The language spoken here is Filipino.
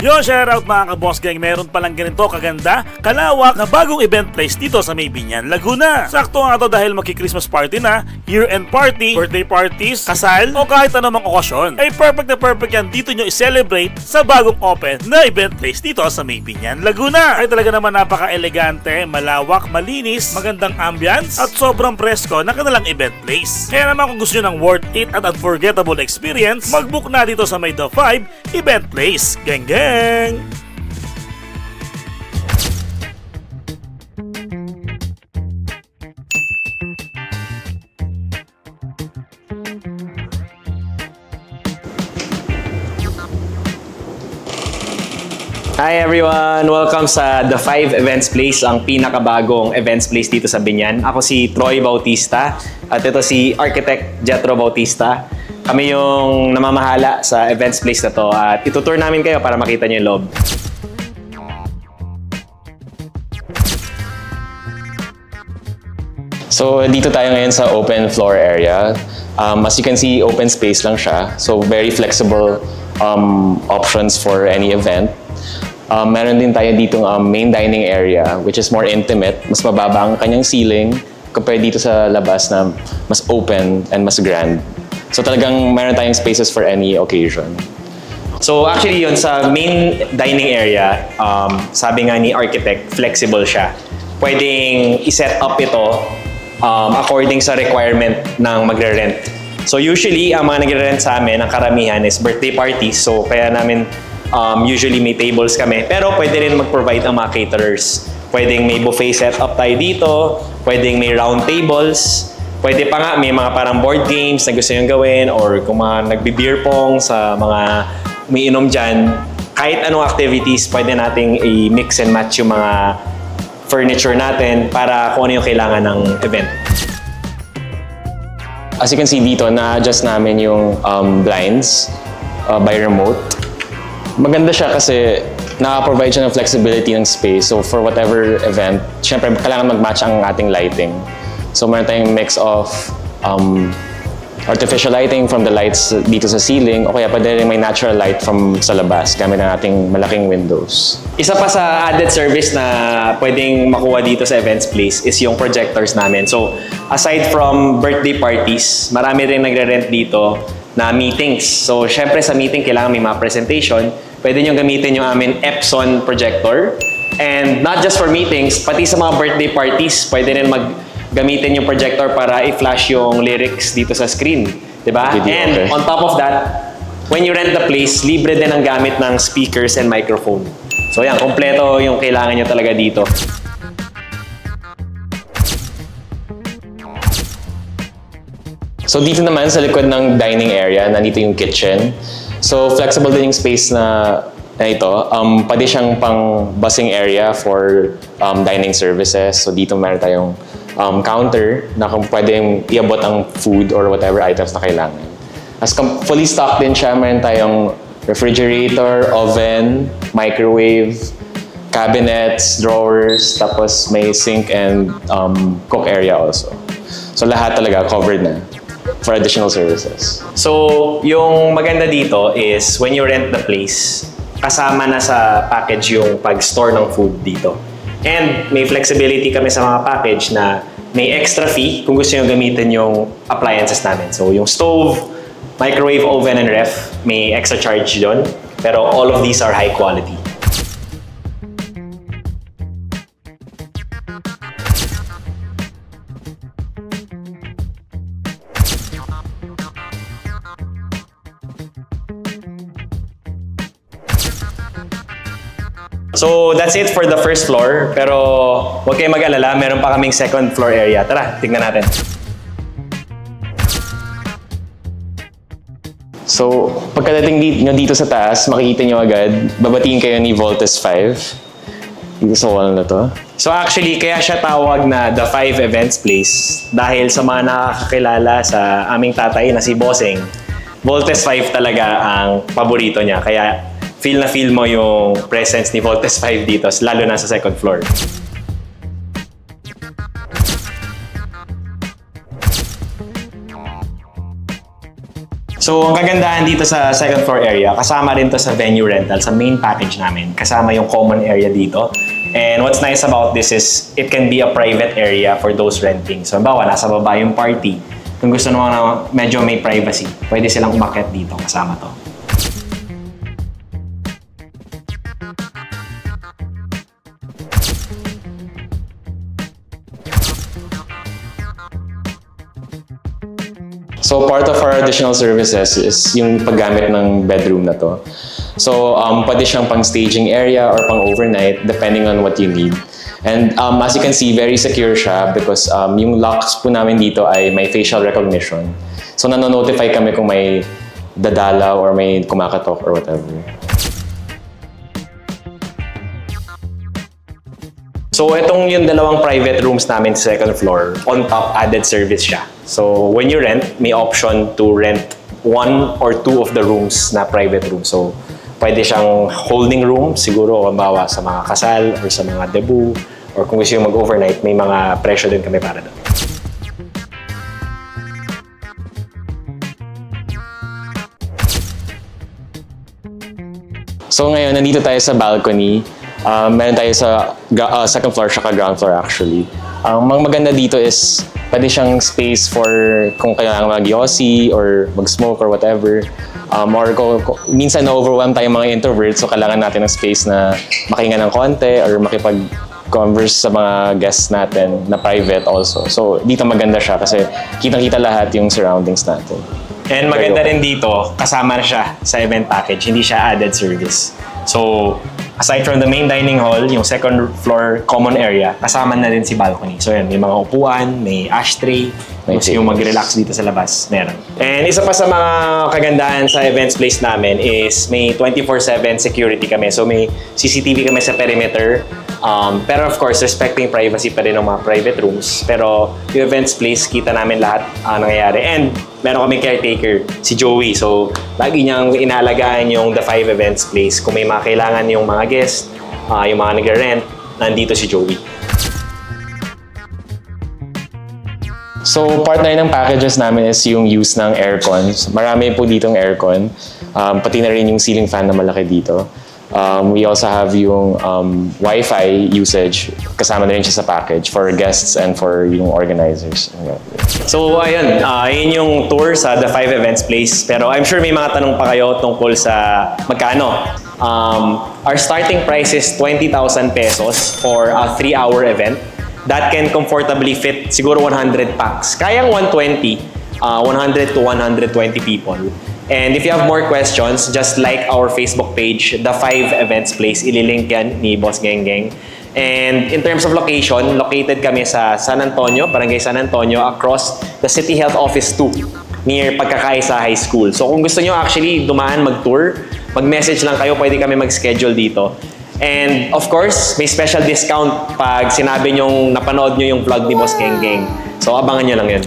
Yo, shoutout mga ka-boss gang, meron palang ganito kaganda, kalawak na bagong event place dito sa May Binyan, Laguna. Sakto nga to dahil magki-Christmas party na, year-end party, birthday parties, kasal, o kahit anumang okasyon. Ay perfect na perfect yan dito nyo i-celebrate sa bagong open na event place dito sa May Binyan, Laguna. Ay talaga naman napaka-elegante, malawak, malinis, magandang ambience, at sobrang presko na kanilang event place. Kaya naman kung gusto nyo ng worth it at unforgettable experience, mag-book na dito sa May The 5 event place. Gang gang! Hi everyone! Welcome sa The 5 Events Place, ang pinakabagong events place dito sa Binyan. Ako si Troy Bautista at ito si Architect Jetro Bautista. Kami yung namamahala sa events place na to at itutour namin kayo para makita nyo yung loob. So dito tayo ngayon sa open floor area. As you can see, open space lang siya. So very flexible options for any event. Meron din tayo ditong main dining area which is more intimate. Mas mababa ang kanyang ceiling compared dito sa labas na mas open and mas grand. So talagang meron tayong spaces for any occasion. So actually yun sa main dining area, sabi nga ni architect, flexible siya. Pwedeng i-set up ito according sa requirement ng magre-rent. So usually ang mga nagre-rent sa amin, ang karamihan is birthday parties. So kaya namin usually may tables kami. Pero pwede rin mag-provide ang mga caterers. Pwedeng may buffet setup tayo dito, pwedeng may round tables. Pwede pa nga, may mga parang board games na gusto nyo gawin or kung mga nagbe-beer pong sa mga umiinom dyan, kahit anong activities, pwede nating i-mix and match yung mga furniture natin para kung ano yung kailangan ng event. As you can see dito, na-adjust namin yung blinds by remote. Maganda siya kasi naka-provide siya ng flexibility ng space. So for whatever event, syempre kailangan mag-match ang ating lighting. So meron tayong mix of artificial lighting from the lights dito sa ceiling o kaya pwede rin may natural light from sa labas gamit ng ating malaking windows. Isa pa sa added service na pwedeng makuha dito sa events place is yung projectors namin. So aside from birthday parties, marami rin nagre-rent dito na meetings. So syempre sa meeting kailangan may mga presentation. Pwede nyo gamitin yung amin Epson projector. And not just for meetings, pati sa mga birthday parties, pwede rin gamitin yung projector para i-flash yung lyrics dito sa screen. Diba? And on top of that, when you rent the place, libre din ang gamit ng speakers and microphone. So yan, kompleto yung kailangan nyo talaga dito. So dito naman sa likod ng dining area, nandito yung kitchen. So flexible din yung space na ito. Pwede siyang pang busing area for dining services. So dito meron tayong counter na kung pwedeng iabot ang food or whatever items na kailangan. As fully stocked din siya, meron tayong refrigerator, oven, microwave, cabinets, drawers, tapos may sink and cook area also. So lahat talaga covered na for additional services. So yung maganda dito is when you rent the place, kasama na sa package yung pag-store ng food dito. And may flexibility kami sa mga package na may extra fee kung gusto nyo gamitin yung appliances namin. So yung stove, microwave, oven, and ref, may extra charge doon. Pero all of these are high quality. So that's it for the first floor, pero huwag kayong mag-alala, meron pa kaming second floor area. Tara, tignan natin. So pagkadating nyo dito sa taas, makikita nyo agad, babatiin kayo ni Voltes 5 dito sa wall na to. So actually, kaya siya tawag na The 5 Events Place dahil sa mga nakakakilala sa aming tatay na si Bossing, Voltes 5 talaga ang paborito niya. Kaya feel na feel mo yung presence ni Voltes 5 dito, lalo na sa second floor. So, ang kagandahan dito sa second floor area, kasama rin to sa venue rental, sa main package namin. Kasama yung common area dito. And what's nice about this is, it can be a private area for those renting. So, halimbawa, nasa baba yung party. Kung gusto naman na medyo may privacy, pwede silang umakyat dito kasama to. So part of our additional services is yung paggamit ng bedroom na to. So pwede siyang pang staging area or pang overnight depending on what you need. And as you can see, very secure siya because yung locks po namin dito ay may facial recognition. So nanonotify kami kung may dadalaw or may kumakatok or whatever. So itong yung dalawang private rooms namin sa second floor, on top added service siya. So when you rent, may option to rent 1 or 2 of the rooms na private room. So pwede siyang holding room, siguro halimbawa sa mga kasal or sa mga debut, or kung gusto yung mag-overnight, may mga presyo din kami para doon. So ngayon, nandito tayo sa balcony. Meron tayo sa second floor siya ground floor actually. Ang maganda dito is pwede siyang space for kung kailangan mag-yossi or mag-smoke or whatever. Or minsan na-overwhelm tayo mga introverts, so kailangan natin ng space na makahinga ng konti or makipag-converse sa mga guests natin na private also. So dito maganda siya kasi kitang-kita lahat yung surroundings natin. And maganda rin dito, kasama na siya sa event package, hindi siya added service. So aside from the main dining hall, yung second floor common area, kasama na rin si balcony. So yan, may mga upuan, may ashtray, gusto yung mag-relax dito sa labas, meron. And isa pa sa mga kagandahan sa events place namin is may 24/7 security kami. So may CCTV kami sa perimeter. Pero of course, respecting privacy pa rin ng mga private rooms. Pero yung events place, kita namin lahat nangyayari. And meron kaming caretaker, si Joey. So lagi niyang inaalagaan yung The 5 Events Place. Kung may mga kailangan yung mga guests, yung mga nag-rent, nandito si Joey. So part na rin ng packages namin is yung use ng aircon. Marami po ditong aircon. Pati na rin yung ceiling fan na malaki dito. We also have yung Wi-Fi usage. Kasama na rin siya sa package for guests and for yung organizers. So ayun, yun yung tour sa The 5 Events Place. Pero I'm sure may mga tanong pa kayo tungkol sa magkano. Our starting price is 20,000 pesos for a 3-hour event. That can comfortably fit siguro 100 packs. Kayang 120, 100 to 120 people. And if you have more questions, just like our Facebook page, The 5 Events Place. Ililink yan ni Boss Geng Geng. And in terms of location, located kami sa San Antonio, Barangay San Antonio, across the City Health Office 2, near Pagkakaisa High School. So kung gusto nyo actually dumaan mag-tour, mag-message lang kayo, pwede kami mag-schedule dito. And of course, may special discount pag sinabi nyong napanood nyo yung vlog ni Boss Geng Geng. So abangan nyo lang yun.